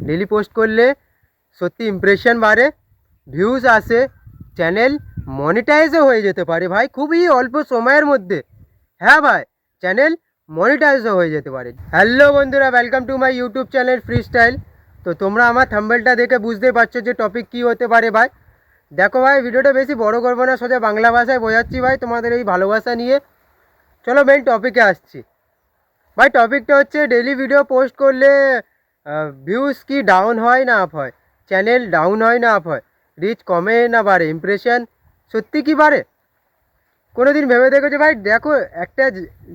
Daily post করলে সত্যি impression বাড়ে, ভিউজ আসে, চ্যানেল মনিটাইজও হয়ে যেতে পারে ভাই খুবই অল্প সময়ের মধ্যে। হ্যাঁ ভাই, চ্যানেল মনিটাইজও হয়ে যেতে পারে। হ্যালো বন্ধুরা, welcome to my YouTube channel free style. তো তোমরা আমার থাম্বনেলটা দেখে বুঝতে পারছো যে টপিক কী হতে পারে ভাই। দেখো ভাই, ভিডিওটা বেশি বড় করবো না, সোজা বাংলা ভাষায় বোঝাচ্ছি ভাই তোমাদের এই ভালোবাসা নিয়ে। চলো মেইন টপিকে আসছি ভাই। টপিকটা হচ্ছে ডেলি ভিডিও পোস্ট করলে ভিউজ কি ডাউন হয় না আপ হয়, চ্যানেল ডাউন হয় না আপ হয়, রিচ কমে না বাড়ে, ইমপ্রেশন সত্যি কি বাড়ে? কোনো দিন ভেবে দেখেছো ভাই? দেখো, একটা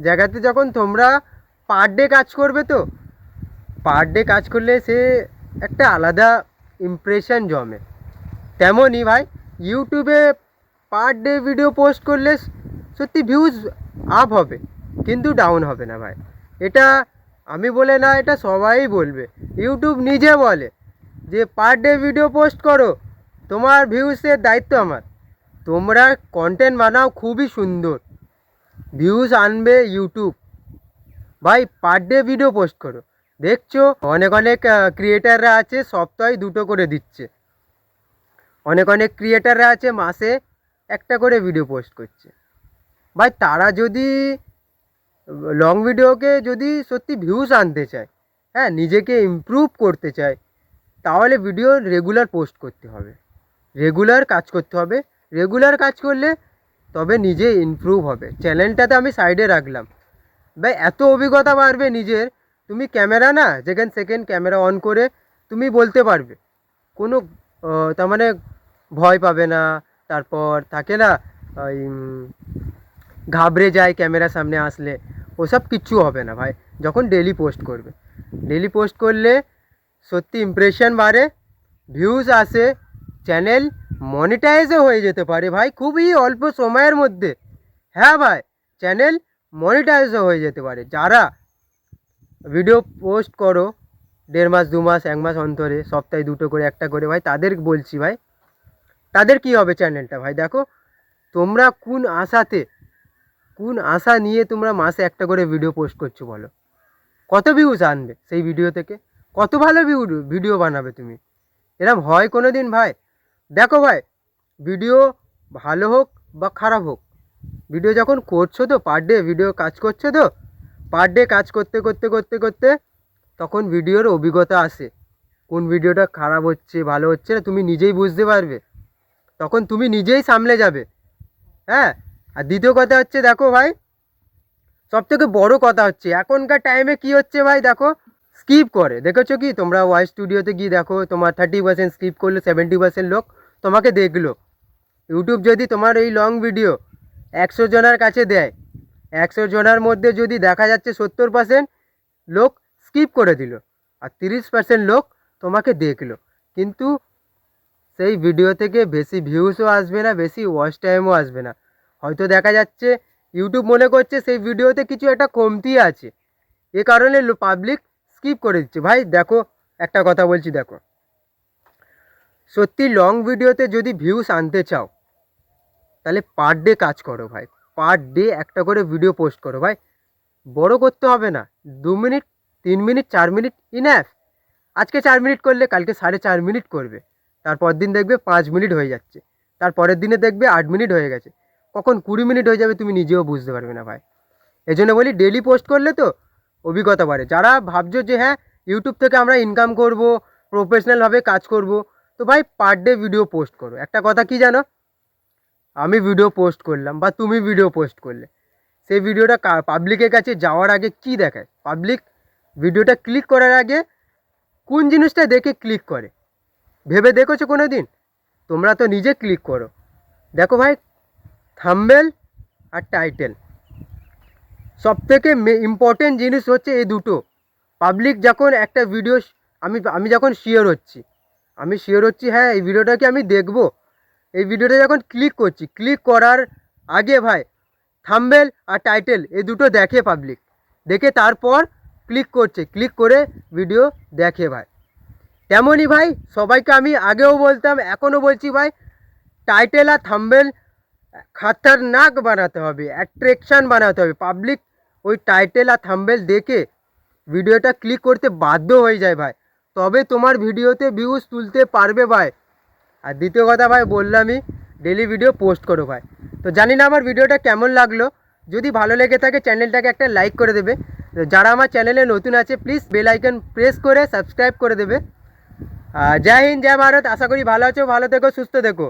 জায়গাতে যখন তোমরা পার ডে কাজ করবে, তো পার ডে কাজ করলে সে একটা আলাদা ইমপ্রেশন জমে। তেমনই ভাই, ইউটিউবে পার ডে ভিডিও পোস্ট করলে সত্যি ভিউজ আপ হবে কিন্তু ডাউন হবে না ভাই। এটা আমি বলে না, এটা সবাই বলবে, ইউটিউব নিজে বলে যে পার ডে ভিডিও পোস্ট করো, তোমার ভিউজের দায়িত্ব আমার। তোমরা কন্টেন্ট বানাও খুবই সুন্দর, ভিউজ আনবে ইউটিউব। ভাই পার ডে ভিডিও পোস্ট করো। দেখছো অনেক অনেক ক্রিয়েটাররা আছে সপ্তাহে 2টো করে দিচ্ছে, অনেক অনেক ক্রিয়েটাররা আছে মাসে একটা করে ভিডিও পোস্ট করছে। ভাই তারা যদি লং ভিডিওকে যদি সত্যি ভিউজ আনতে চায়, হ্যাঁ নিজেকে ইমপ্রুভ করতে চায়, তাহলে ভিডিও রেগুলার পোস্ট করতে হবে, রেগুলার কাজ করতে হবে। রেগুলার কাজ করলে তবে নিজে ইমপ্রুভ হবে। চ্যানেলটাতে আমি সাইডে রাখলাম ভাই, এত অভিজ্ঞতা বাড়বে নিজের। তুমি ক্যামেরা না যেখানে সেকেন্ড ক্যামেরা অন করে তুমি বলতে পারবে, কোনো তার মানে ভয় পাবে না। তারপর থাকে না ওই ঘাবড়ে যায় ক্যামেরা সামনে আসলে, ওসব কিচ্ছু হবে না ভাই যখন ডেলি পোস্ট করবে। ডেলি পোস্ট করলে সত্যি ইমপ্রেশন বাড়ে, ভিউজ আসে, চ্যানেল মনিটাইজও হয়ে যেতে পারে ভাই খুবই অল্প সময়ের মধ্যে। হ্যাঁ ভাই, চ্যানেল মনিটাইজও হয়ে যেতে পারে। যারা ভিডিও পোস্ট করো 1.5 মাস 2 মাস 1 মাস অন্তরে, সপ্তাহে 2টো করে একটা করে, ভাই তাদের বলছি ভাই, তাদের কি হবে চ্যানেলটা ভাই। দেখো তোমরা কোন আশা নিয়ে তোমরা মাসে একটা করে ভিডিও পোস্ট করছো বলো? কত ভিউজ আনবে সেই ভিডিও থেকে? কত ভালো ভিডিও বানাবে তুমি? এরম হয় কোনো দিন ভাই? দেখো ভাই, ভিডিও ভালো হোক বা খারাপ হোক, ভিডিও যখন করছো, তো পার ডে ভিডিও কাজ করছো, তো পার ডে কাজ করতে করতে করতে করতে তখন ভিডিওর অভিজ্ঞতা আসে, কোন ভিডিওটা খারাপ হচ্ছে ভালো হচ্ছে না তুমি নিজেই বুঝতে পারবে, তখন তুমি নিজেই সামলে যাবে। হ্যাঁ, আর দ্বিতীয় কথা হচ্ছে, দেখো ভাই সবথেকে বড় কথা হচ্ছে এখনকার টাইমে কি হচ্ছে ভাই, দেখো স্কিপ করে। দেখেছো কি তোমরা ওয়াই স্টুডিওতে গিয়ে দেখো, তোমার 30% স্কিপ করলে 70% লোক তোমাকে দেখলো। ইউটিউব যদি তোমার এই লং ভিডিও 100 জনের কাছে দেয়, 100 জনের মধ্যে যদি দেখা যাচ্ছে 70% লোক স্কিপ করে দিল, আর 30% লোক তোমাকে দেখলো, কিন্তু সেই ভিডিও থেকে বেশি ভিউসও আসবে না, বেশি ওয়াচ টাইমও আসবে না। হয়তো দেখা যাচ্ছে ইউটিউব মনে করছে সেই ভিডিওতে কিছু একটা কমতি আছে, এ কারণে পাবলিক স্কিপ করে দিচ্ছে। ভাই দেখো, একটা কথা বলছি, দেখো সত্যি লং ভিডিওতে যদি ভিউস আনতে চাও, তাহলে পার ডে কাজ করো ভাই, পার ডে একটা করে ভিডিও পোস্ট করো ভাই। বড় করতে হবে না, 2 মিনিট 3 মিনিট 4 মিনিট ইনাফ। আজকে 4 মিনিট করলে কালকে 4.5 মিনিট করবে, তারপর দিন দেখবে 5 মিনিট হয়ে যাচ্ছে, তারপরের দিনে দেখবে 8 মিনিট হয়ে গেছে, কখন 20 মিনিট হয়ে যাবে তুমি নিজেও বুঝতে পারবে না ভাই। এই জন্য বলি ডেলি পোস্ট করলে তো অভিজ্ঞতা বাড়ে। যারা ভাবছো যে হ্যাঁ ইউটিউব থেকে আমরা ইনকাম করব, প্রফেশনালভাবে কাজ করব, তো ভাই পার ডে ভিডিও পোস্ট করো। একটা কথা কি জানো, আমি ভিডিও পোস্ট করলাম বা তুমি ভিডিও পোস্ট করলে, সেই ভিডিওটা পাবলিকের কাছে যাওয়ার আগে কি দেখায়? পাবলিক ভিডিওটা ক্লিক করার আগে কোন জিনিসটা দেখে ক্লিক করে ভেবে দেখেছো কোনো দিন? তোমরা তো নিজে ক্লিক করো। দেখো ভাই, থাম্বনেল আর টাইটেল সবথেকে ইম্পর্টেন্ট জিনিস হচ্ছে এই দুটো। পাবলিক যখন একটা ভিডিও, আমি যখন শিওর হচ্ছি হ্যাঁ এই ভিডিওটাকে আমি দেখবো, এই ভিডিওটা যখন ক্লিক করছি, ক্লিক করার আগে ভাই থাম্বনেল আর টাইটেল এই দুটো দেখে পাবলিক, দেখে তারপর ক্লিক করছে, ক্লিক করে ভিডিও দেখে ভাই। তেমনই ভাই সবাইকে আমি আগেও বলতাম এখনও বলছি ভাই, টাইটেল আর থাম্বনেল খতরনাক বানাতে হবে, অ্যাট্রাকশান বানাতে হবে। পাবলিক ওই টাইটেল আর থাম্বনেল দেখে ভিডিওটা ক্লিক করতে বাধ্য হয়ে যায় ভাই, তবে তোমার ভিডিওতে ভিউজ তুলতে পারবে ভাই। আর দ্বিতীয় কথা ভাই বললামই, ডেলি ভিডিও পোস্ট করো ভাই। তো জানি না আমার ভিডিওটা কেমন লাগলো, যদি ভালো লেগে থাকে চ্যানেলটাকে একটা লাইক করে দেবে। তো যারা আমার চ্যানেলে নতুন আছে প্লিজ বেল আইকন প্রেস করে সাবস্ক্রাইব করে দেবে। জয় হিন্দ, জয় ভারত। আশা করি ভালো আছো, ভালো থেকো, সুস্থ থেকো।